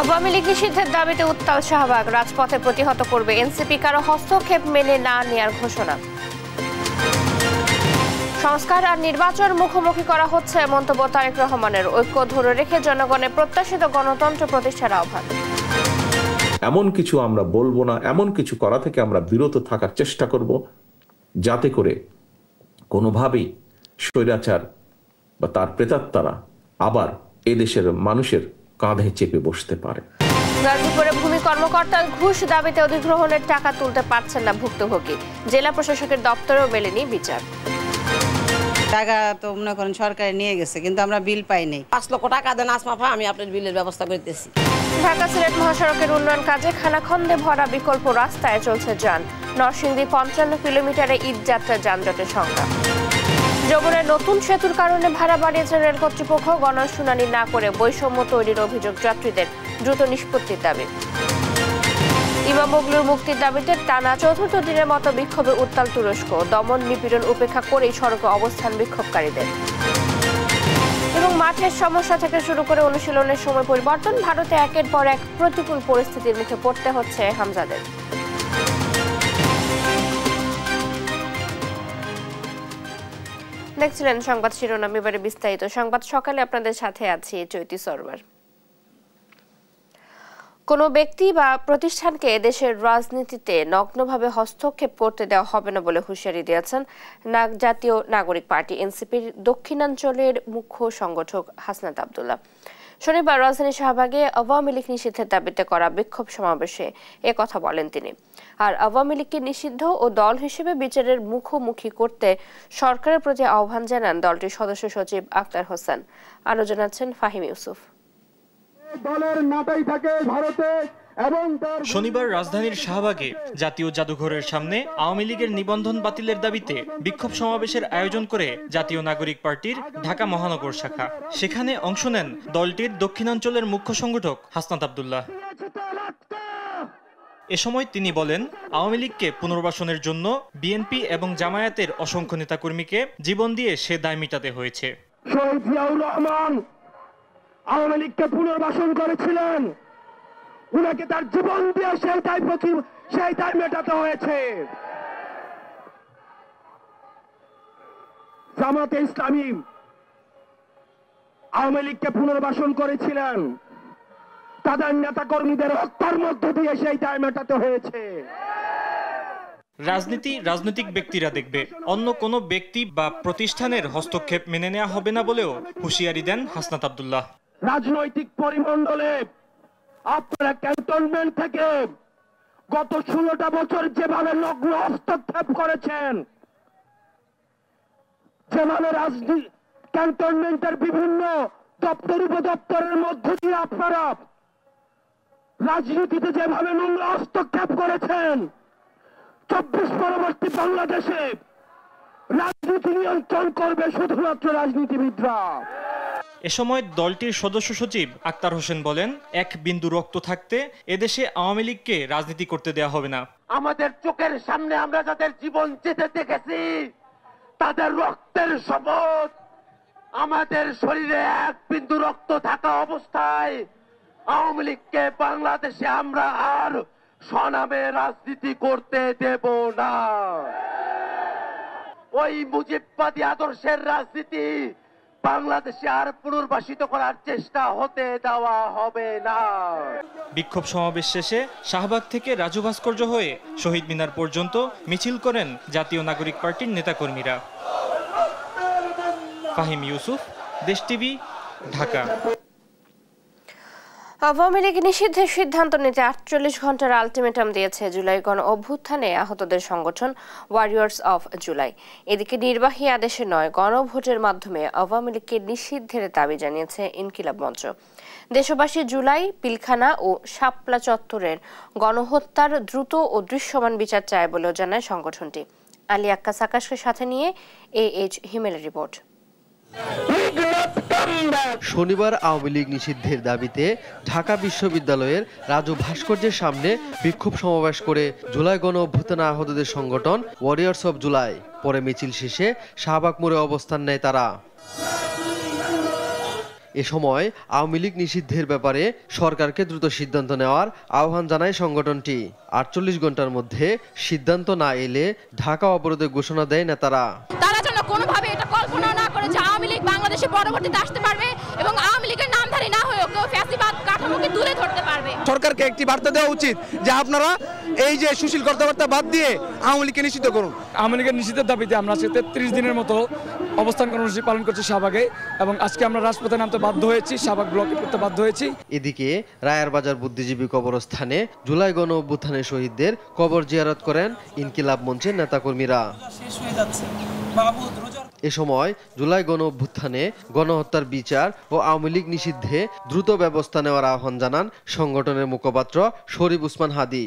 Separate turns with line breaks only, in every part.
আওয়ামী লীগ নিষিদ্ধের দাবিতে উত্তাল শাহবাগ, রাজপথে প্রতিহত করবে এনসিপি, কারো হস্তক্ষেপ মেনে না নেওয়ার ঘোষণা। সংস্কার আর নির্বাচন মুখোমুখি করা হচ্ছে মন্তব্য তারেক রহমানের, ঐক্য ধরে রেখে জনগণের প্রত্যাশিত গণতন্ত্র প্রতিষ্ঠার আহ্বান।
এমন কিছু আমরা বলবো না, এমন কিছু করা থেকে আমরা বিরত থাকার চেষ্টা করব যাতে করে কোনোভাবেই স্বৈরাচার বা তার প্রেতাত্মারা আবার এদেশের মানুষের কাঁধে চেপে বসতে পারে।
গাজীপুরে ভূমি কর্মকর্তার ঘুষ দাবিতে অধিগ্রহণের টাকা তুলতে পারছেন না ভুক্তভোগী, জেলা প্রশাসকের দপ্তরেও মেলেনি বিচার।
টাকা তো মনে করেন সরকারে নিয়ে গেছে, কিন্তু আমরা বিল পাইনি।
5 লক্ষ টাকা দেন আসমাফা, আমি আপনার বিলের ব্যবস্থা করতেছি।
ঢাকা সিলেট মহাসড়কের উন্নয়ন কাজে খানাখন্দে ভরা বিকল্প রাস্তায় চলছে যান। নরসিংদী 55 কিলোমিটারে ঈদযাত্রা যানজটের সংখ্যা। যমুনায় নতুন সেতুর কারণে ভাড়া বাড়িয়েছে রেল কর্তৃপক্ষ, গণশুনানি না করে বৈষম্য তৈরির অভিযোগ যাত্রীদের, দ্রুত নিষ্পত্তির দাবি। ইমাম বগলুর মুক্তির দাবিতে টানা চতুর্থ দিনের মতো বিক্ষোভে উত্তাল তুরস্ক, দমন নিপীড়ন উপেক্ষা করেই সড়কে অবস্থান বিক্ষোভকারীদের। এবং মাঠের সমস্যা থেকে শুরু করে অনুশীলনের সময় পরিবর্তন, ভারতে একের পর এক প্রতিকূল পরিস্থিতির মুখে পড়তে হচ্ছে হামজাদের। দেখছিলেন সংবাদ শিরোনাম, এবারে বিস্তারিত সংবাদ। সকালে আপনাদের সাথে আছি চৈতি সরওয়ার। কোনো ব্যক্তি বা প্রতিষ্ঠানকে দেশের রাজনীতিতে নগ্নভাবে হস্তক্ষেপ করতে দেওয়া হবে না বলে হুঁশিয়ারি দিয়েছেন জাতীয় নাগরিক পার্টি এনসিপির দক্ষিণাঞ্চলের মুখ্য সংগঠক হাসনাত আব্দুল্লাহ। শনিবার রাজধানীর শাহবাগে আওয়ামী লীগ নিষিদ্ধের দাবিতে করা বিক্ষোভ সমাবেশে কথা বলেন তিনি। আর আওয়ামী লীগকে নিষিদ্ধ ও দল হিসেবে বিচারের মুখোমুখি করতে সরকারের প্রতি আহ্বান জানান দলটির সদস্য সচিব আক্তার হোসেন। আরো জানাচ্ছেন ফাহিম ইউসুফ।
শনিবার রাজধানীর শাহবাগে জাতীয় জাদুঘরের সামনে আওয়ামী লীগের নিবন্ধন বাতিলের দাবিতে বিক্ষোভ সমাবেশের আয়োজন করে জাতীয় নাগরিক পার্টির ঢাকা মহানগর শাখা। সেখানে অংশ নেন দলটির দক্ষিণাঞ্চলের মুখ্য সংগঠক হাসনাত আব্দুল্লাহ। এ সময় তিনি বলেন, আওয়ামী লীগকে পুনর্বাসনের জন্য বিএনপি এবং জামায়াতের অসংখ্য নেতাকর্মীকে জীবন দিয়ে সে দায় মেটাতে হয়েছে।
শহীদ জিয়াউর রহমান আওয়ামী লীগকে পুনর্বাসন করেছিলেন, উনাকে তার জীবন দিয়ে সেই দায় মেটাতে হয়েছে। জামাতে ইসলামী আওয়ামী লীগকে পুনর্বাসন করেছিলেন, তাদের নেতা কর্মীদের হত্যার মধ্য দিয়ে সেই দায় মেটাতে হয়েছে।
রাজনীতি রাজনৈতিক ব্যক্তিরা দেখবে, অন্য কোনো ব্যক্তি বা প্রতিষ্ঠানের হস্তক্ষেপ মেনে নেওয়া হবে না বলেও হুঁশিয়ারি দেন হাসনাত আব্দুল্লাহ।
রাজনৈতিক পরিমণ্ডলে আপনারা ক্যান্টনমেন্ট থেকে গত 16টা বছর যেভাবে নগ্ন হস্তক্ষেপ করেছেন, যেভাবে ক্যান্টনমেন্টের বিভিন্ন দপ্তর উপদপ্তরের মধ্য দিয়ে আপনারা রাজনীতিতে যেভাবে নোংর হস্তক্ষেপ করেছেন, 24 পরবর্তী বাংলাদেশে রাজনীতি নিয়ন্ত্রণ করবে শুধুমাত্র রাজনীতিবিদরা।
এ সময় দলটির সদস্য সচিব আক্তার হোসেন বলেন, এক বিন্দু রক্ত থাকতে এদেশে আওয়ামী লীগকে রাজনীতি করতে দেওয়া হবে না।
আমাদের চোখের সামনে আমরা যাদের জীবন যেতে দেখেছি, তাদের রক্তের শপথ, আমাদের শরীরে এক বিন্দু রক্ত থাকা অবস্থায় আওয়ামী লীগকে বাংলাদেশে আমরা আর স্বনামে রাজনীতি করতে দেব না। ওই মুজিববাদী আদর্শের রাজনীতি বাংলাদেশে আর পুনর্বাসিত করার চেষ্টা হতে দেওয়া হবে না।
বিক্ষোভ সমাবেশ শেষে শাহবাগ থেকে রাজু ভাস্কর্য হয়ে শহীদ মিনার পর্যন্ত মিছিল করেন জাতীয় নাগরিক পার্টির নেতাকর্মীরা। ফাহিম ইউসুফ, দেশ টিভি, ঢাকা।
আওয়ামী লীগ নিষিদ্ধের সিদ্ধান্ত নিতে 48 ঘন্টার আলটিমেটাম দিয়েছে জুলাই গণ অভ্যুত্থানে আহতদের সংগঠন ওয়ারিয়র্স অফ জুলাই। এদিকে নির্বাহী আদেশে নয়, গণভোটের মাধ্যমে আওয়ামী লীগকে নিষিদ্ধের দাবি জানিয়েছে ইনকিলাব মঞ্চ। দেশবাসী জুলাই, পিলখানা ও শাপলা চত্বরের গণহত্যার দ্রুত ও দৃশ্যমান বিচার চায় বলেও জানায় সংগঠনটি। আলী আক্কাস আকাশকে সাথে নিয়ে AH হিমেলের রিপোর্ট।
শনিবার আওয়ামী লীগ নিষিদ্ধের দাবিতে ঢাকা বিশ্ববিদ্যালয়ের রাজু ভাস্কর্যের সামনে বিক্ষোভ সমাবেশ করে জুলাই গণ অভ্যুত্থানে আহতদের সংগঠন ওয়ারিয়র্স অব জুলাই। পরে মিছিল শেষে শাহবাগ মোড়ে অবস্থান নেয় তারা। এ সময় আওয়ামী লীগ নিষিদ্ধের ব্যাপারে সরকারকে দ্রুত সিদ্ধান্ত নেওয়ার আহ্বান জানায় সংগঠনটি। 48 ঘন্টার মধ্যে সিদ্ধান্ত না এলে ঢাকা অবরোধের ঘোষণা দেয় নেতারা।
তারা যেন কোনোভাবে এটা কল্পনা না করে যে আওয়ামী লীগ বাংলাদেশে পরবর্তীতে আসতে পারবে এবং আওয়ামী লীগের নামধারী না হয়েও কেউ ফ্যাসিবাদ কাঠামোকে তুলে ধরতে পারবে।
সরকারকে একটি বার্তা দেওয়া উচিত যে আপনারা এই যে সুশীল কথাবার্তা বাদ দিয়ে আওয়ামী লীগকে নিষিদ্ধ করুন।
আওয়ামী লীগের নিষিদ্ধের দাবিতে আমরা আজকে 33 দিনের মতো অবস্থান কর্মসূচি পালন করছি শাহবাগে, এবং আজকে আমরা রাজপথে নামতে বাধ্য হয়েছি, শাহবাগ ব্লকে করতে বাধ্য হয়েছি।
এদিকে রায়েরবাজার বুদ্ধিজীবী কবরস্থানে জুলাই গণ অভ্যুত্থানের শহীদদের কবর জিয়ারত করেন ইনকিলাব মঞ্চের নেতাকর্মীরা। এ সময় জুলাই গণ অভ্যুত্থানে গণহত্যার বিচার ও আওয়ামী লীগ নিষিদ্ধে দ্রুত ব্যবস্থা নেওয়ার আহ্বান জানান সংগঠনের মুখপাত্র শরীফ উসমান হাদি।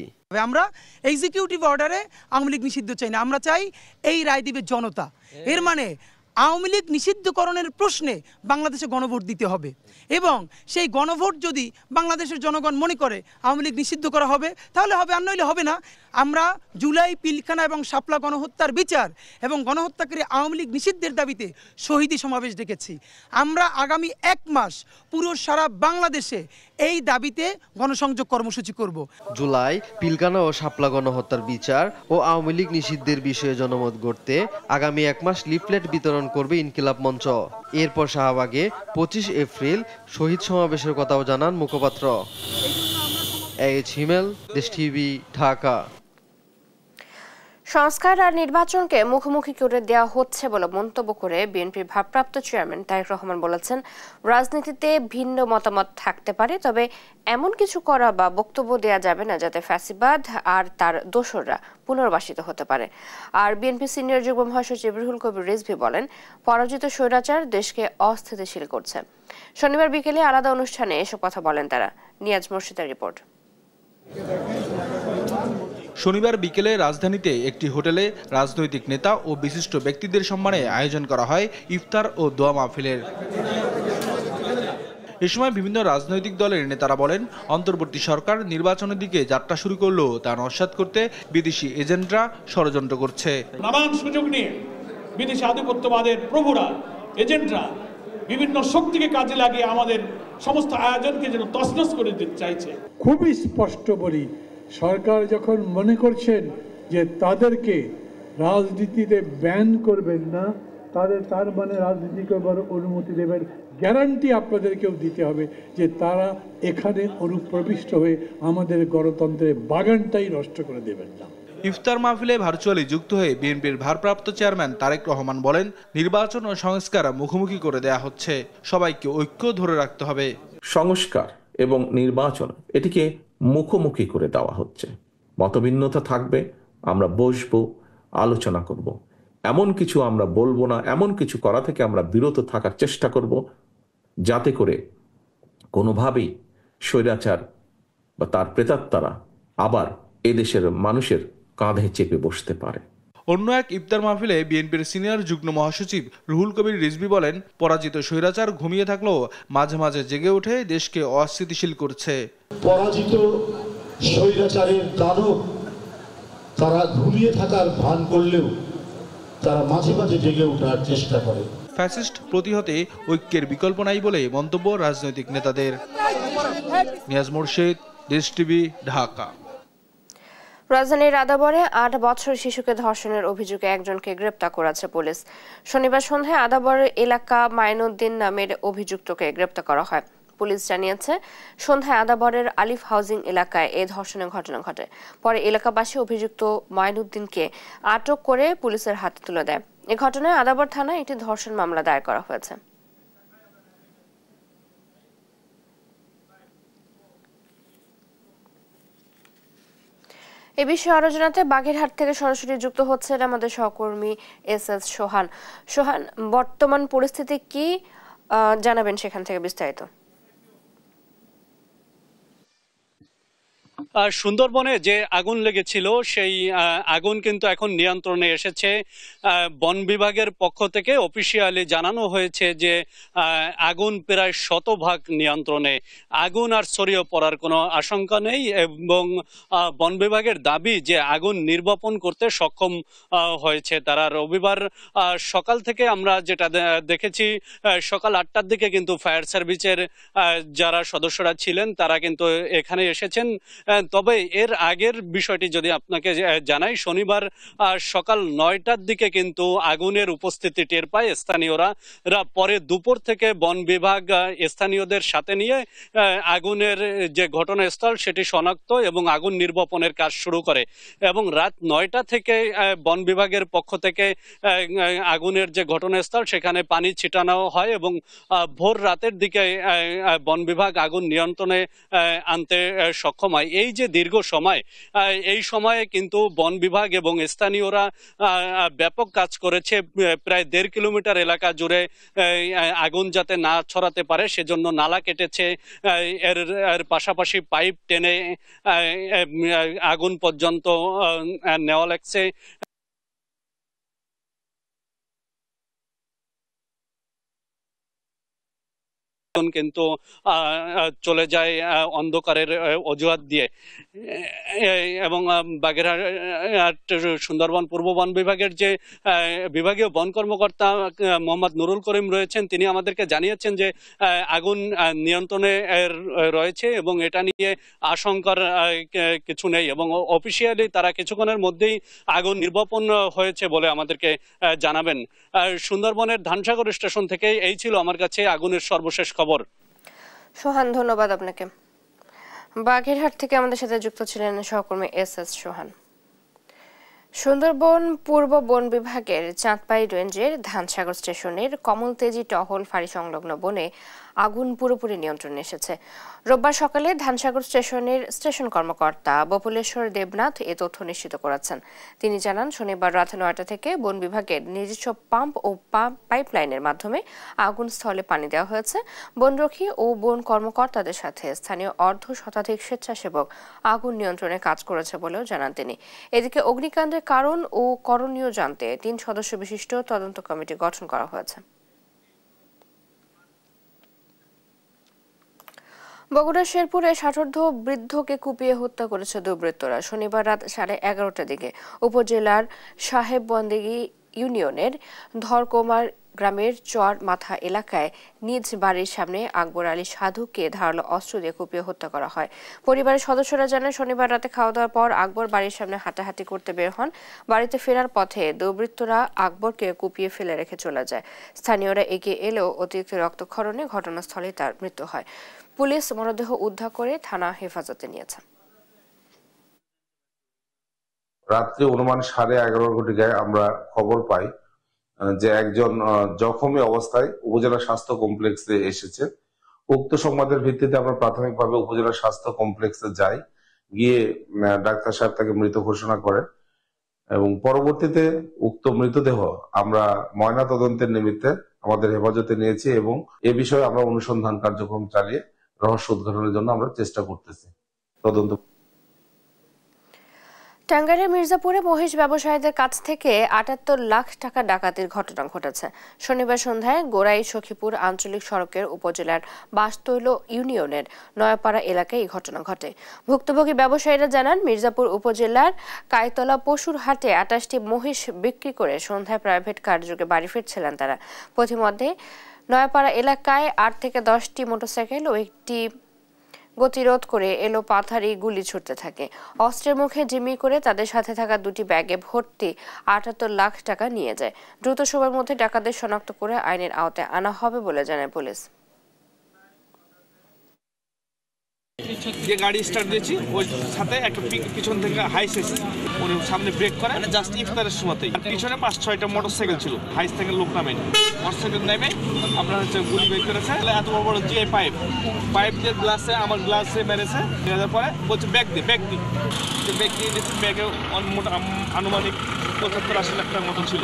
আমরা এক্সিকিউটিভ অর্ডারে আওয়ামী লীগ নিষিদ্ধ চাই না, আমরা চাই এই রায় দিবে জনতা। এর মানে আওয়ামী লীগ নিষিদ্ধকরণের প্রশ্নে বাংলাদেশে গণভোট দিতে হবে, এবং সেই গণভোট যদি বাংলাদেশের জনগণ মনে করে আওয়ামী লীগ নিষিদ্ধ করা হবে তাহলে হবে, আর নইলে হবে না। আমরা জুলাই, পিলখানা এবং শাপলা গণহত্যার বিচার এবং গণহত্যাকারী আওয়ামী লীগ নিষিদ্ধের দাবিতে শহীদি সমাবেশ ডেকেছি। আমরা আগামী 1 মাস পুরো সারা বাংলাদেশে এই দাবিতে গণসংযোগ কর্মসূচি করব।
জুলাই, পিলখানা ও শাপলা গণহত্যার বিচার ও আওয়ামী লীগ নিষিদ্ধের বিষয়ে জনমত গড়তে আগামী 1 মাস লিফলেট বিতরণ করবে ইনকিলাব মঞ্চ। এরপর শাহবাগে 25 এপ্রিল শহীদ সমাবেশের কথাও জানান মুখপাত্র। হিমেল, দেশ টিভি, ঢাকা।
সংস্কার আর নির্বাচনকে মুখোমুখি করে দেওয়া হচ্ছে বলে মন্তব্য করে বিএনপির ভারপ্রাপ্ত চেয়ারম্যান তারেক রহমান বলেছেন, রাজনীতিতে ভিন্ন মতামত থাকতে পারে, তবে এমন কিছু করা বা বক্তব্য দেওয়া যাবে না যাতে ফ্যাসিবাদ আর তার দোসররা পুনর্বাসিত হতে পারে। আর বিএনপি সিনিয়র যুগ্ম মহাসচিব রুহুল কবির রিজভী বলেন, পরাজিত স্বৈরাচার দেশকে অস্থিতিশীল করছে। শনিবার বিকেলে আলাদা অনুষ্ঠানে এসব কথা বলেন তারা। নিয়াজ মুর্শিদের রিপোর্ট।
শনিবার বিকেলে রাজধানীতে একটি হোটেলে রাজনৈতিক নেতা ও বিশিষ্ট ব্যক্তিদের সম্মানে আয়োজন করা হয় ইফতার ও দোয়া মাহফিলের। এ সময় বিভিন্ন রাজনৈতিক দলের নেতারা বলেন, অন্তর্বর্তী সরকার নির্বাচনের দিকে যাত্রা শুরু করলেও তা নস্যাৎ করতে বিদেশি এজেন্টরা ষড়যন্ত্র করছে।
নানান সুযোগ নিয়ে বিদেশি আধিপত্যবাদের প্রভুরা, এজেন্টরা বিভিন্ন শক্তিকে কাজে লাগিয়ে আমাদের সমস্ত আয়োজনকে যেন তছনছ করে দিতে চাইছে।
খুবই স্পষ্ট বলি, সরকার যখন মনে করছেন যে তাদেরকে রাজনীতিতে ব্যান করবেন না, তার মানে রাজনীতি করবার অনুমতি দেবেন, গ্যারান্টি আপনাদেরকেও দিতে হবে যে তারা এখানে অনুপ্রবিষ্ট হয়ে আমাদের গণতন্ত্রের বাগানটাই নষ্ট করে দেবেন না।
ইফতার মাহফিলে ভার্চুয়ালি যুক্ত হয়ে বিএনপির ভারপ্রাপ্ত চেয়ারম্যান তারেক রহমান বলেন, নির্বাচন ও সংস্কার মুখোমুখি করে দেয়া হচ্ছে, সবাইকে ঐক্য ধরে রাখতে হবে।
সংস্কার এবং নির্বাচন এটিকে মুখোমুখি করে দেওয়া হচ্ছে। মতভিন্নতা থাকবে, আমরা বসবো, আলোচনা করব। এমন কিছু আমরা বলবো না, এমন কিছু করা থেকে আমরা বিরত থাকার চেষ্টা করব যাতে করে কোনোভাবেই স্বৈরাচার বা তার প্রেতাত্মারা আবার এদেশের মানুষের কাঁধে চেপে বসতে পারে।
অন্য এক ইফতার মাহফিলে বিএনপির সিনিয়র যুগ্ম মহাসচিব রুহুল কবির রিজভী বলেন, পরাজিত স্বৈরাচার ঘুমিয়ে থাকলেও মাঝে মাঝে জেগে উঠে দেশকে অস্থিতিশীল করছে।
পরাজিত স্বৈরাচারের দানব তারা ঘুমিয়ে থাকার ভান করলেও তারা মাঝে মাঝে জেগে ওঠার চেষ্টা করে।
ফ্যাসিস্ট প্রতিহতে ঐক্যের বিকল্প নাই বলে মন্তব্য রাজনৈতিক নেতাদের। নিয়াজ মুর্শিদ, দেশ টিভি, ঢাকা।
রাজধানীর আদাবরে 8 বছর শিশুকে ধর্ষণের অভিযোগে একজনকে গ্রেপ্তার করেছে পুলিশ। শনিবার সন্ধ্যায় আদাবর এলাকা মাইনুদ্দিন নামের অভিযুক্তকে গ্রেপ্তার করা হয়। পুলিশ জানিয়েছে, সন্ধ্যায় আদাবরের আলিফ হাউজিং এলাকায় এই ধর্ষণের ঘটনা ঘটে। পরে এলাকাবাসী অভিযুক্ত মাইনুদ্দিনকে আটক করে পুলিশের হাতে তুলে দেয়। এ ঘটনায় আদাবর থানায় একটি ধর্ষণ মামলা দায়ের করা হয়েছে। এ বিষয়ে আরো জানাতে বাগেরহাট থেকে সরাসরি যুক্ত হচ্ছেন আমাদের সহকর্মী এস সোহান। সোহান, বর্তমান পরিস্থিতি কি জানাবেন সেখান থেকে বিস্তারিত?
সুন্দরবনে যে আগুন লেগেছিল সেই আগুন কিন্তু এখন নিয়ন্ত্রণে এসেছে। বন বিভাগের পক্ষ থেকে অফিসিয়ালি জানানো হয়েছে যে আগুন প্রায় 100% নিয়ন্ত্রণে, আগুন আর ছড়িয়ে পড়ার কোনো আশঙ্কা নেই এবং বন বিভাগের দাবি যে আগুন নির্বাপন করতে সক্ষম হয়েছে তারা। রবিবার সকাল থেকে আমরা যেটা দেখেছি, সকাল 8টার দিকে কিন্তু ফায়ার সার্ভিসের যারা সদস্যরা ছিলেন তারা কিন্তু এখানে এসেছেন। তবে এর আগের বিষয়টি যদি আপনাকে জানাই, শনিবার সকাল 9টার দিকে কিন্তু আগুনের উপস্থিতি টের পায় স্থানীয়রা। পরে দুপুর থেকে বন বিভাগ স্থানীয়দের সাথে নিয়ে আগুনের যে ঘটনাস্থল সেটি শনাক্ত এবং আগুন নির্বাপনের কাজ শুরু করে এবং রাত 9টা থেকে বন বিভাগের পক্ষ থেকে আগুনের যে ঘটনাস্থল সেখানে পানি ছিটানো হয় এবং ভোর রাতের দিকে বন বিভাগ আগুন নিয়ন্ত্রণে আনতে সক্ষম হয়। এই যে দীর্ঘ সময়, এই সময়ে কিন্তু বন বিভাগ এবং স্থানীয়রা ব্যাপক কাজ করেছে। প্রায় 1.5 কিলোমিটার এলাকা জুড়ে আগুন যাতে না ছড়াতে পারে সেজন্য নালা কেটেছে, এর পাশাপাশি পাইপ টেনে আগুন পর্যন্ত নেওয়া লাগছে। কিন্তু চলে যায় অন্ধকারের অজুহাত দিয়ে এবং বাগেরহাট সুন্দরবন পূর্ব বন বিভাগের যে বিভাগীয় বন কর্মকর্তা মোহাম্মদ নুরুল করিম রয়েছেন, তিনি আমাদেরকে জানিয়েছেন যে আগুন নিয়ন্ত্রণে রয়েছে এবং এটা নিয়ে আশঙ্কার কিছু নেই এবং অফিসিয়ালি তারা কিছুক্ষণের মধ্যেই আগুন নির্বাপন হয়েছে বলে আমাদেরকে জানাবেন। সুন্দরবনের ধানসাগর স্টেশন থেকে এই ছিল আমার কাছে আগুনের সর্বশেষ খবর।
সোহান, ধন্যবাদ আপনাকে। বাগেরহাট থেকে আমাদের সাথে যুক্ত ছিলেন সহকর্মী এস সোহান। সুন্দরবন পূর্ব বন বিভাগের চাঁদপাই রেঞ্জের ধানসাগর স্টেশনের কমলতেজি টহল ফাঁড়ি সংলগ্ন বনে আগুন পুরোপুরি নিয়ন্ত্রণে এসেছে। রোববার সকালে ধানসাগর স্টেশনের স্টেশন কর্মকর্তা বপুলেশ্বর দেবনাথ এ তথ্য নিশ্চিত করেছেন। তিনি জানান, শনিবার রাত 9টা থেকে বন বিভাগের নিজস্ব পাম্প ও পাইপলাইনের মাধ্যমে আগুন স্থলে পানি দেওয়া হয়েছে। বনরক্ষী ও বন কর্মকর্তাদের সাথে স্থানীয় 1/2 স্বেচ্ছাসেবক আগুন নিয়ন্ত্রণে কাজ করেছে বলেও জানান তিনি। এদিকে অগ্নিকাণ্ডের কারণ ও করণীয় জানতে 3 সদস্য বিশিষ্ট তদন্ত কমিটি গঠন করা হয়েছে। বগুড়ার শেরপুরে 60ঊর্ধ্ব বৃদ্ধকে কুপিয়ে হত্যা করেছে দুর্বৃত্তরা। শনিবার রাত 11:30টার দিকে উপজেলার সাহেববন্দেগী ইউনিয়নের ধরকুমার গ্রামের চর মাথা এলাকায় নিজ বাড়ির সামনে আকবর আলী সাধুকে ধারালো অস্ত্র দিয়ে কুপিয়ে হত্যা করা হয়। পরিবারের সদস্যরা জানান, শনিবার রাতে খাওয়া দাওয়ার পর আকবর বাড়ির সামনে হাঁটাহাঁটি করতে বের হন। বাড়িতে ফেরার পথে দুর্বৃত্তরা আকবরকে কুপিয়ে ফেলে রেখে চলে যায়। স্থানীয়রা এগিয়ে এলেও অতিরিক্ত রক্তক্ষরণে ঘটনাস্থলে তার মৃত্যু হয়। পুলিশ মরদেহ উদ্ধার করে থানা হেফাজতে নিয়েছে।
রাত্রে অনুমান 11:30 ঘটিকায় আমরা খবর পাই যে একজন জখমী অবস্থায় উপজেলা স্বাস্থ্য কমপ্লেক্সে এসেছে। উক্ত সংবাদের ভিত্তিতে আমরা প্রাথমিকভাবে উপজেলা স্বাস্থ্য কমপ্লেক্সে যাই, গিয়ে ডাক্তার সাহেব তাকে মৃত ঘোষণা করেন এবং পরবর্তীতে উক্ত মৃতদেহ আমরা ময়না তদন্তের নিমিত্তে আমাদের হেফাজতে নিয়েছি এবং এ বিষয়ে আমরা অনুসন্ধান কার্যক্রম চালিয়ে রহস্য উদ্ঘাটনের জন্য আমরা চেষ্টা করতেছি। তদন্ত
টাঙ্গাইলের মির্জাপুরে মহিষ ব্যবসায়ীদের কাছ থেকে ৭৮ লাখ টাকা ডাকাতির ঘটনা ঘটেছে। শনিবার সন্ধ্যায় গোড়াই সখীপুর আঞ্চলিক সড়কের উপজেলার বাসতৈল ইউনিয়নের নয়াপাড়া এলাকায় এই ঘটনা ঘটে। ভুক্তভোগী ব্যবসায়ীরা জানান, মির্জাপুর উপজেলার কাইতলা পশুর হাটে ২৮টি মহিষ বিক্রি করে সন্ধ্যায় প্রাইভেট কারযোগে বাড়ি ফিরছিলেন তারা। পথিমধ্যে নয়াপাড়া এলাকায় ৮ থেকে 10টি মোটরসাইকেল ও একটি গতিরোধ করে এলো পাথারি গুলি ছুটতে থাকে। অস্ত্রের মুখে জিম্মি করে তাদের সাথে থাকা 2টি ব্যাগে ভর্তি ৭৮ লাখ টাকা নিয়ে যায়। দ্রুত সময়ের মধ্যে ডাকাতদের শনাক্ত করে আইনের আওতায় আনা হবে বলে জানায় পুলিশ।
যে গাড়ি স্টার্ট দিয়েছি ওই সাথে একটা পিছন থেকে হাইস এসেছে, ওর সামনে ব্রেক করে জাস্ট ইফতারের সময়তেই পিছনে 5-6টা মোটরসাইকেল ছিল। হাইস থেকে লোক নামে মোটরসাইকেল নেমে আমরা হচ্ছে গুলি বের করেছে। এত বড় বড় যে পাইপ দিয়ে গ্লাসে আমার গ্লাসে মেরেছে। মেরার পরে বলছে ব্যাগ দিয়ে ব্যাগ দিয়ে দিয়েছে। ব্যাগে আনুমানিক ৭৫-৮০ লাখ টাকার মতো ছিল।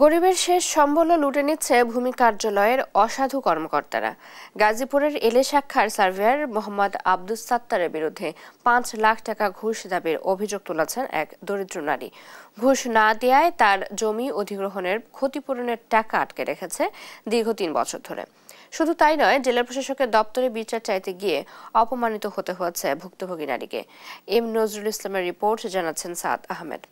গরিবের শেষ সম্বল লুটে নিচ্ছে ভূমি কার্যালয়ের অসাধু কর্মকর্তারা। গাজীপুরের এলেশাখার সার্ভেয়ার মোহাম্মদ আব্দুস সাত্তারের বিরুদ্ধে 5 লাখ টাকা ঘুষ দাবির অভিযোগ তুলেছেন এক দরিদ্র নারী। ঘুষ না দেওয়ায় তার জমি অধিগ্রহণের ক্ষতিপূরণের টাকা আটকে রেখেছে দীর্ঘ 3 বছর ধরে। শুধু তাই নয়, জেলা প্রশাসকের দপ্তরে বিচার চাইতে গিয়ে অপমানিত হতে হয়েছে ভুক্তভোগী নারীকে। এম নজরুল ইসলামের রিপোর্ট, জানাচ্ছেন সাদ আহমেদ।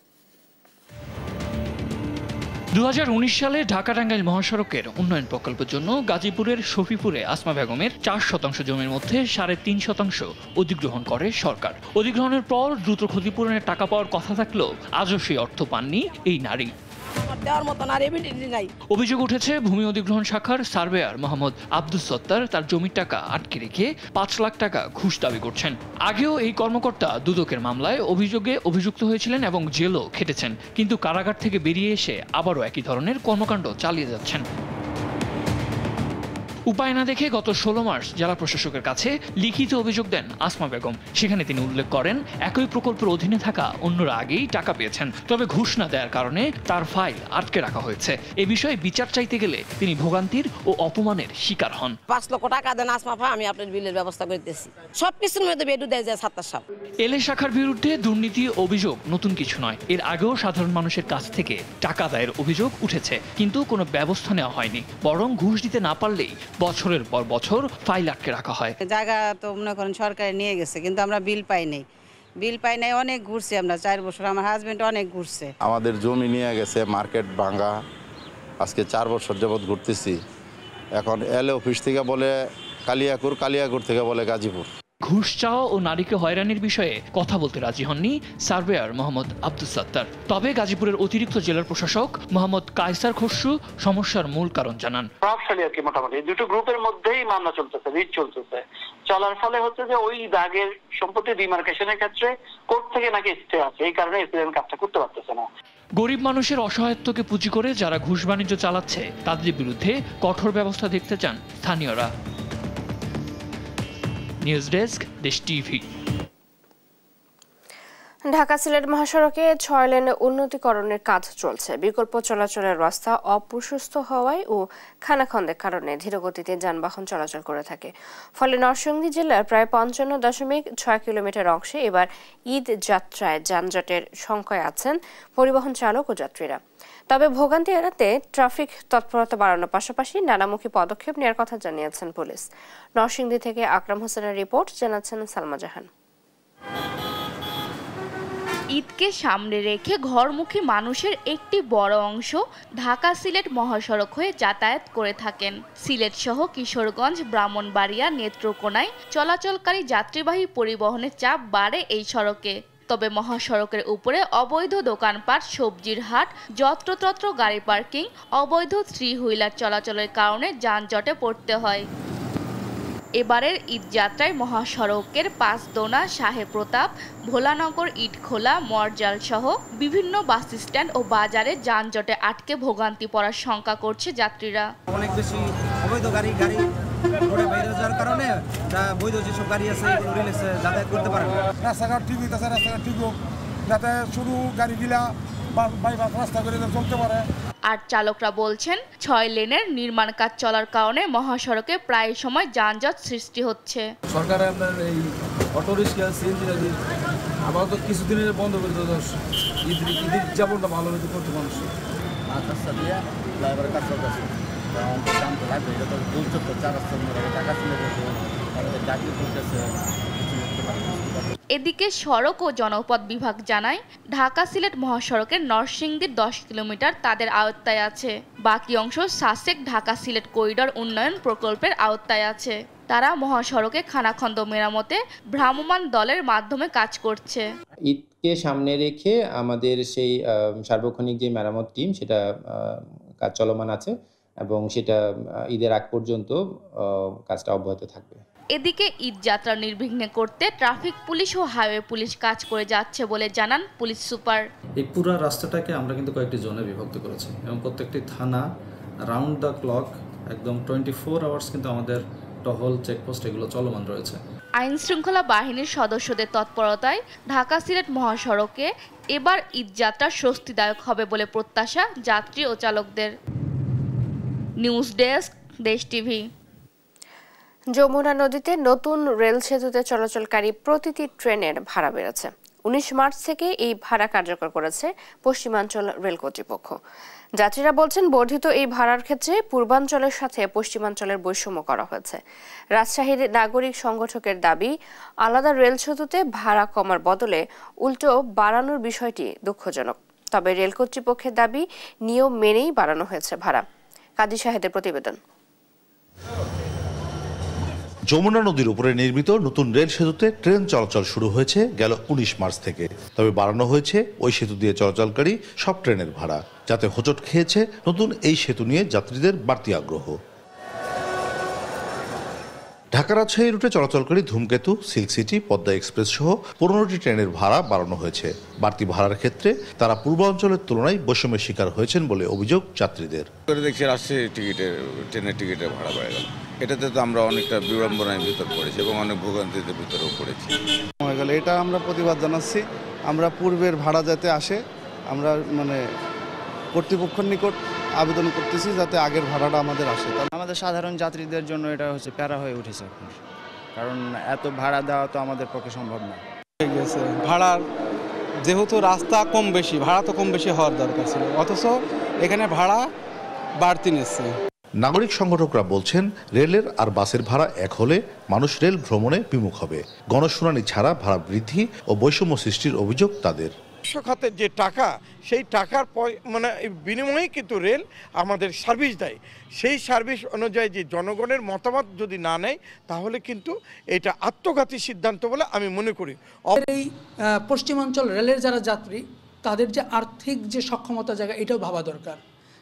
2019 সালে ঢাকা-টাঙ্গাইল মহাসড়কের উন্নয়ন প্রকল্পের জন্য গাজীপুরের শফিপুরে আসমা বেগমের 4% জমির মধ্যে 3.5% অধিগ্রহণ করে সরকার। অধিগ্রহণের পর দ্রুত ক্ষতিপূরণের টাকা পাওয়ার কথা থাকলেও আজও সেই অর্থ পাননি এই নারী। অভিযোগ উঠেছে ভূমি অধিগ্রহণ শাখার সার্ভেয়ার মোহাম্মদ আব্দুস সত্তার তার জমির টাকা আটকে রেখে 5 লাখ টাকা ঘুষ দাবি করছেন। আগেও এই কর্মকর্তা দুদকের মামলায় অভিযোগে অভিযুক্ত হয়েছিলেন এবং জেলও খেটেছেন, কিন্তু কারাগার থেকে বেরিয়ে এসে আবারও একই ধরনের কর্মকাণ্ড চালিয়ে যাচ্ছেন। উপায় না দেখে গত 16 মার্চ জেলা প্রশাসকের কাছে লিখিত অভিযোগ দেন আসমা বেগম। সেখানে তিনি উল্লেখ করেন একই প্রকল্পের অধীনে থাকা অন্যরা আগেই টাকা পেয়েছেন, তবে ঘুষ না দেওয়ার কারণে তার ফাইল আটকে রাখা হয়েছে। এ বিষয়ে বিচার চাইতে গেলে তিনি ভোগান্তির ও অপমানের শিকার হন।
5 লক্ষ টাকা দেন আসমা ফা, আমি আপনার বিলের ব্যবস্থা করতেছি। সবকিছুর মধ্যে বেডু দেয় যায় সাত্তার সাহেব।
এলে শাখার বিরুদ্ধে দুর্নীতি অভিযোগ নতুন কিছু নয়। এর আগেও সাধারণ মানুষের কাছ থেকে টাকা আদায়ের অভিযোগ উঠেছে, কিন্তু কোনো ব্যবস্থা নেওয়া হয়নি। বরং ঘুষ দিতে না পারলেই বছরের পর বছর ফাইল আটকে রাখা হয়।
জায়গা তো মনে করেন সরকার নিয়ে গেছে, কিন্তু আমরা বিল পাই নাই। অনেক ঘুরছি আমরা 4 বছর, আমার হাজবেন্ড অনেক ঘুরছে।
আমাদের জমি নিয়ে গেছে, মার্কেট ভাঙা, আজকে 4 বছর যাবৎ ঘুরতেছি। এখন এলে অফিস থেকে বলে কালিয়াকুর থেকে বলে গাজীপুর।
ঘুষ চাওয়া ও নারীকে হয়রানির বিষয়ে কথা বলতে রাজি হননি সার্ভেয়ার মোহাম্মদ আব্দুস সাত্তার। তবে গাজীপুরের অতিরিক্ত জেলার প্রশাসক মোহাম্মদ কায়সার খসরু সমস্যার মূল কারণ জানান।
প্রভাবশালী আর কি, মোটামুটি দুটো গ্রুপের মধ্যেই মামলা চলতেছে, রিট চলতেছে। চলার ফলে হচ্ছে যে ওই দাগের সম্পত্তি ডিমার্কেশনের ক্ষেত্রে কোর্ট থেকে নাকি স্টে আছে, এই কারণে এসিডেন্ট কাজটা করতে পারতেছে না।
গরিব মানুষের অসহায়ত্বকে পুঁজি করে যারা ঘুষ বাণিজ্য চালাচ্ছে তাদের বিরুদ্ধে কঠোর ব্যবস্থা দেখতে চান স্থানীয়রা। নিউজ ডেস্ক, দেশ টিভি।
ঢাকা সিলেট মহাসড়কে 6 লেনে উন্নতিকরণের কাজ চলছে। বিকল্প চলাচলের রাস্তা অপ্রশস্ত হওয়ায় ও খানাখন্দের কারণে ধীরগতিতে যানবাহন চলাচল করে থাকে। ফলে নরসিংদী জেলার প্রায় 55.6 কিলোমিটার অংশে এবার ঈদ যাত্রায় যানজটের সংখ্যায় আছেন পরিবহন চালক ও যাত্রীরা। তবে ভোগান্তি এড়াতে ট্রাফিক তৎপরতা বাড়ানোর পাশাপাশি নানামুখী পদক্ষেপ নেওয়ার কথা জানিয়েছেন পুলিশ। নরসিংদী থেকে আকরাম হোসেনের রিপোর্ট, জানাচ্ছেন সালমা জাহান।
ঈদকে সামনে রেখে ঘরমুখী মানুষের একটি বড় অংশ ঢাকা সিলেট মহাসড়ক হয়ে যাতায়াত করে থাকেন। সিলেট সহ কিশোরগঞ্জ, ব্রাহ্মণবাড়িয়া, নেত্রকোনায় চলাচলকারী যাত্রীবাহী পরিবহনের চাপ বাড়ে এই সড়কে। তবে মহাসড়কের উপরে অবৈধ দোকানপাট, সবজির হাট, যত্রতত্র গাড়ি পার্কিং, অবৈধ 3 হুইলার চলাচলের কারণে যানজটে পড়তে হয়। এবারের ঈদযাত্রায় মহাসড়কের পাঁচদোনা, শাহে প্রতাপ, ভোলানগর, ইটখোলা, মরজাল সহ বিভিন্ন বাস স্ট্যান্ড ও বাজারে যানজটে আটকে ভোগান্তি পড়ার শঙ্কা করছে যাত্রীরা।
অনেক বেশি অবৈধ গাড়ি রোডে বাইরে যাওয়ার কারণে বৈধ যেসব গাড়ি আছে এগুলো রিলেসে যাতায়াত করতে পারে না।
রাস্তাঘাট ঠিক হইতেছে, রাস্তাঘাট ঠিক হোক যাতে শুধু গাড়িগুলা বাইপাস রাস্তা করে চলতে পারে।
আর চালকরা বলছেন 6 লেনের নির্মাণ কাজ চলার কারণে মহাসড়কে প্রায় সময় যানজট সৃষ্টি হচ্ছে।
সরকার আপনার এই অটো রিক্সা, সিএনজি আবার তো কিছুদিনের বন্ধ করে দিল, ঈদের যেমনটা ভালো হতে করতে মানুষ রাস্তা দিয়ে ড্রাইভারের কাজ চলতেছে। দাম তো লাগবে, এটা তো দূর চলতে 4 রাস্তার মধ্যে টাকা ছিল চাকরি করতেছে।
এদিকে সড়ক ও জনপথ বিভাগ জানায় ঢাকা সিলেট মহাসড়কের নরসিংদীর 10 কিলোমিটার তাদের আওতায় আছে। বাকি অংশ সাসেক ঢাকা সিলেট করিডোর উন্নয়ন প্রকল্পের আওতায় আছে। তারা মহাসড়কে খানাখন্দ মেরামতে ভ্রাম্যমাণ দলের মাধ্যমে কাজ করছে।
ঈদকে সামনে রেখে আমাদের সেই সার্বক্ষণিক যে মেরামত টিম সেটা কাজ চলমান আছে এবং সেটা ঈদের আগ পর্যন্ত কাজটা অব্যাহত থাকবে।
এদিকে ঈদ যাত্রা নির্বিঘ্নে করতে ট্রাফিক পুলিশ ও হাইওয়ে পুলিশ কাজ করে যাচ্ছে বলে জানান পুলিশ সুপার।
এই পুরো রাস্তাটাকে আমরা কিন্তু কয়েকটি জোনে বিভক্ত করেছি এবং প্রত্যেকটি থানা রাউন্ড দ্য ক্লক একদম 24 আওয়ার্স কিন্তু আমাদের টহল চেকপোস্ট এগুলো চলমান রয়েছে।
আইন শৃঙ্খলা বাহিনীর সদস্যদের তৎপরতায় ঢাকা সিলেট মহাসড়কে এবার ঈদযাত্রা স্বস্তিদায়ক হবে বলে প্রত্যাশা যাত্রী ও চালকদের। নিউজ ডেস্ক, দেশ টিভি।
যমুনা নদীতে নতুন রেল সেতুতে চলাচলকারী প্রতিটি ট্রেনের ভাড়া বেড়েছে। 19 মার্চ থেকে এই ভাড়া কার্যকর করেছে পশ্চিমাঞ্চল রেল কর্তৃপক্ষ। যাত্রীরা বলছেন, বর্ধিত এই ভাড়ার ক্ষেত্রে পূর্বাঞ্চলের সাথে পশ্চিমাঞ্চলের বৈষম্য করা হয়েছে। রাজশাহীর নাগরিক সংগঠকের দাবি, আলাদা রেল সেতুতে ভাড়া কমার বদলে উল্টো বাড়ানোর বিষয়টি দুঃখজনক। তবে রেল কর্তৃপক্ষের দাবি, নিয়ম মেনেই বাড়ানো হয়েছে ভাড়া। কাজী শাহেদের প্রতিবেদন।
যমুনা নদীর উপরে নির্মিত নতুন রেল সেতুতে ট্রেন চলাচল শুরু হয়েছে গেল 19 মার্চ থেকে। তবে বাড়ানো হয়েছে ওই সেতু দিয়ে চলাচলকারী সব ট্রেনের ভাড়া, যাতে হোঁচট খেয়েছে নতুন এই সেতু নিয়ে যাত্রীদের বাড়তি আগ্রহ। ঢাকা রাজশাহী রুটে চলাচলকারী ধূমকেতু, সিল্ক সিটি, পদ্মা এক্সপ্রেস সহ 15টি ট্রেনের ভাড়া বাড়ানো হয়েছে। বাড়তি ভাড়ার ক্ষেত্রে তারা পূর্বাঞ্চলের তুলনায় বৈষম্যের শিকার হয়েছেন বলে অভিযোগ যাত্রীদের।
দেখছি রাজশাহী ট্রেনের টিকিটের ভাড়া বেড়ে গেল, এটাতে তো আমরা অনেকটা বিড়ম্বনার ভিতর পড়েছি এবং অনেক ভোগান্তিতে ভিতরেও পড়েছি।
হয়ে গেল, এটা আমরা প্রতিবাদ জানাচ্ছি। আমরা পূর্বের ভাড়া যাতে আসে, আমরা কর্তৃপক্ষের নিকট আবেদন করতেছি যাতে আগের ভাড়াটা আমাদের আসে।
আমাদের সাধারণ যাত্রীদের জন্য এটা হচ্ছে প্যারা হয়ে উঠেছে এখন, কারণ এত ভাড়া দেওয়া তো আমাদের পক্ষে সম্ভব না।
ভাড়ার যেহেতু রাস্তা কম বেশি, ভাড়া তো কম বেশি হওয়ার দরকার ছিল, অথচ এখানে ভাড়া বাড়তি নিচ্ছে।
নাগরিক সংগঠকরা বলছেন, রেলের আর বাসের ভাড়া এক হলে মানুষ রেল ভ্রমণে বিমুখ হবে। গণশুনানি ছাড়া ভাড়া বৃদ্ধি ও বৈষম্য সৃষ্টির অভিযোগ তাদের।
খাতের যে টাকা, সেই টাকার বিনিময়ে কিন্তু রেল আমাদের সার্ভিস দেয়। সেই সার্ভিস অনুযায়ী যে জনগণের মতামত যদি না নেয়, তাহলে কিন্তু এটা আত্মঘাতী সিদ্ধান্ত বলে আমি মনে করি।
এই পশ্চিমাঞ্চল রেলের যারা যাত্রী, তাদের যে আর্থিক যে সক্ষমতা জায়গা, এটাও ভাবা দরকার।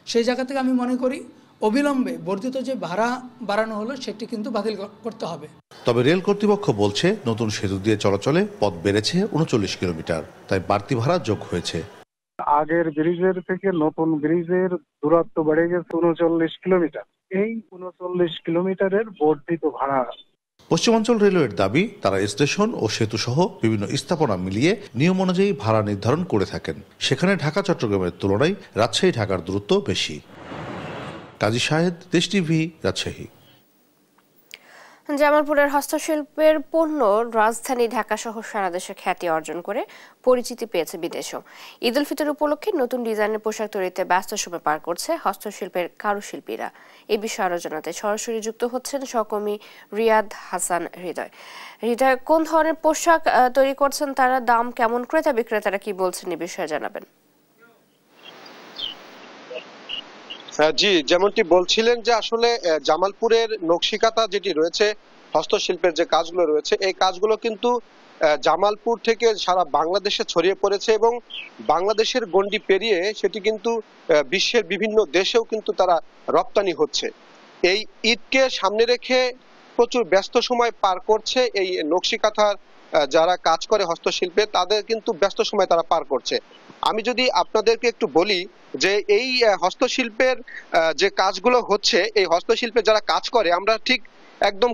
সেই জায়গা থেকে আমি মনে করি অবিলম্বে বর্ধিত যে ভাড়া বাড়ানো হলো সেটি কিন্তু বাতিল করতে হবে।
তবে রেল কর্তৃপক্ষ বলছে, নতুন সেতু দিয়ে চলাচলে পথ বেড়েছে 39 কিলোমিটার, তাই বাড়তি ভাড়া যোগ হয়েছে।
আগের ব্রিজের থেকে নতুন ব্রিজের দূরত্ব বেড়ে গেছে 39 কিলোমিটার। এই 39 কিলোমিটারের বর্ধিত ভাড়া।
পশ্চিমাঞ্চল রেলওয়ের দাবি, তারা স্টেশন ও সেতু সহ বিভিন্ন স্থাপনা মিলিয়ে নিয়ম অনুযায়ী ভাড়া নির্ধারণ করে থাকেন। সেখানে ঢাকা চট্টগ্রামের তুলনায় রাজশাহী ঢাকার দূরত্ব বেশি। কাজী শাহেদ, দেশ টিভি, রাজশাহী।
জামালপুরের হস্তশিল্পের পণ্য রাজধানী ঢাকা সহ সারা দেশে খ্যাতি অর্জন করে পরিচিতি পেয়েছে বিদেশেও। ঈদ উল ফিতর উপলক্ষে নতুন ডিজাইনের পোশাক তৈরিতে ব্যস্ত সময় পার করছে হস্তশিল্পের কারুশিল্পীরা। এই বিষয়ে আরো জানাতে সরাসরি যুক্ত হচ্ছেন সহকর্মী রিয়াদ হাসান হৃদয়। হৃদয়, কোন ধরনের পোশাক তৈরি করছেন তারা, দাম কেমন, ক্রেতা বিক্রেতারা কি বলছেন, এই বিষয়ে জানাবেন।
জি, যেমনটি বলছিলেন যে আসলে জামালপুরের নকশিকাঁথা যেটি রয়েছে, হস্তশিল্পের যে কাজগুলো রয়েছে, এই কাজগুলো কিন্তু জামালপুর থেকে সারা বাংলাদেশে ছড়িয়ে পড়েছে এবং বাংলাদেশের গণ্ডি পেরিয়ে সেটি কিন্তু বিশ্বের বিভিন্ন দেশেও কিন্তু তারা রপ্তানি হচ্ছে। এই ঈদকে সামনে রেখে প্রচুর ব্যস্ত সময় পার করছে এই নকশিকাঁথার যারা কাজ করে হস্তশিল্পে, তাদের কিন্তু ব্যস্ত সময় তারা পার করছে। আমি যদি আপনাদেরকে একটু বলি যে এই হস্তশিল্পের যে কাজগুলো হচ্ছে, এই হস্তশিল্পে যারা কাজ করে, আমরা ঠিক একদম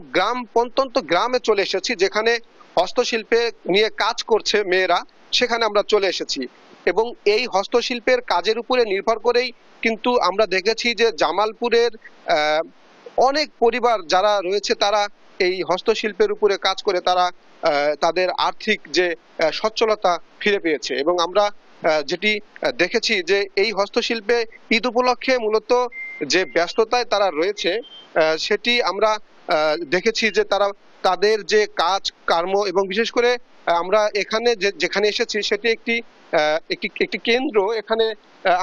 প্রত্যন্ত গ্রামে চলে এসেছি, যেখানে হস্তশিল্পে নিয়ে কাজ করছে মেয়েরা, সেখানে আমরা চলে এসেছি। এবং এই হস্তশিল্পের কাজের উপরে নির্ভর করেই কিন্তু আমরা দেখেছি যে জামালপুরের অনেক পরিবার যারা রয়েছে, তারা এই হস্তশিল্পের উপরে কাজ করে তারা তাদের আর্থিক যে সচ্ছলতা ফিরে পেয়েছে। এবং আমরা যেটি দেখেছি যে এই হস্তশিল্পে ঈদ উপলক্ষে মূলত যে ব্যস্ততায় তারা রয়েছে, সেটি আমরা দেখেছি যে তারা তাদের যে কাজ কর্ম, এবং বিশেষ করে আমরা এখানে যেখানে এসেছি সেটি একটি কেন্দ্র। এখানে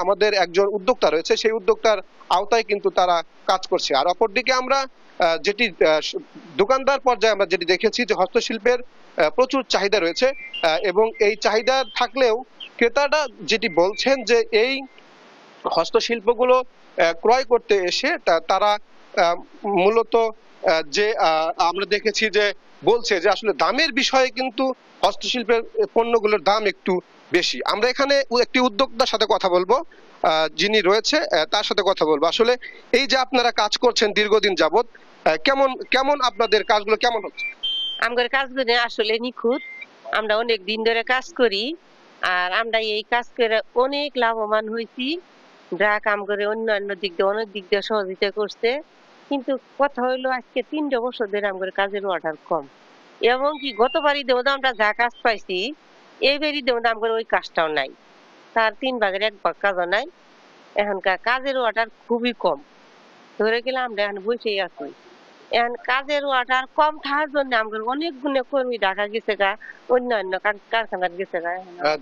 আমাদের একজন উদ্যোক্তা রয়েছে, সেই উদ্যোক্তার আওতায় কিন্তু তারা কাজ করছে। আর অপরদিকে আমরা যেটি দোকানদার পর্যায়ে আমরা যেটি দেখেছি যে হস্তশিল্পের প্রচুর চাহিদা রয়েছে, এবং এই চাহিদা থাকলেও ক্রেতারা যেটি বলছেন যে এই হস্তশিল্পগুলো ক্রয় করতে এসে তারা মূলত যে আমরা দেখেছি যে বলছে যে আসলে দামের বিষয়ে কিন্তু হস্তশিল্পের পণ্যগুলোর দাম একটু বেশি। আমরা এখানে একটি উদ্যোক্তার সাথে কথা বলবো, যিনি রয়েছে তার সাথে কথা বলবো। আসলে এই যে আপনারা কাজ করছেন দীর্ঘদিন যাবত, কেমন কেমন আপনাদের কাজগুলো কেমন হচ্ছে?
আমাদের কাজগুলো আসলে নিখুঁত, আমরা অনেক দিন ধরে কাজ করি, আর আমরা এই কাজ করে অনেক লাভবান হয়েছি। গ্রাহক আমগরে অন্যান্য দিক দিয়ে অনেক দিক দিয়ে সহযোগিতা করছে, কিন্তু কথা হইলো আজকে 3 বছর ধরে আমাদের কাজের অর্ডার কম, এবং কি গতবারই দেবো আমরা যা কাজ পাইছি এইবারই দেবো আমাদের ওই কাজটাও নাই, তার 3 ভাগের 1 ভাগ কাজও নাই। এখনকার কাজের অর্ডার খুবই কম, ধরে গেলে আমরা এখন বসেই আছি। এখন কাজের অর্ডার কম থাকার জন্য আমাদের অনেক গুণে কর্মী ঢাকা গেছে গা, অন্যান্য কারখানার গেছে গা।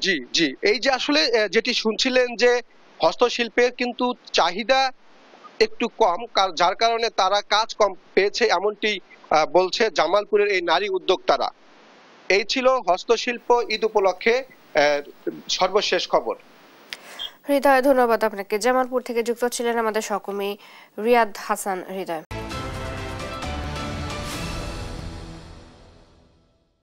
জি জি, এই যে আসলে যেটি শুনছিলেন যে হস্তশিল্পের কিন্তু চাহিদা একটু কম, যার কারণে তারা কাজ কম পেয়েছে এমনটি বলছে জামালপুরের এই নারী উদ্যোক্তারা। এই ছিল হস্তশিল্প ঈদ উপলক্ষে সর্বশেষ খবর।
হৃদয়, ধন্যবাদ আপনাকে। জামালপুর থেকে যুক্ত ছিলেন আমাদের সহকর্মী রিয়াদ হাসান হৃদয়।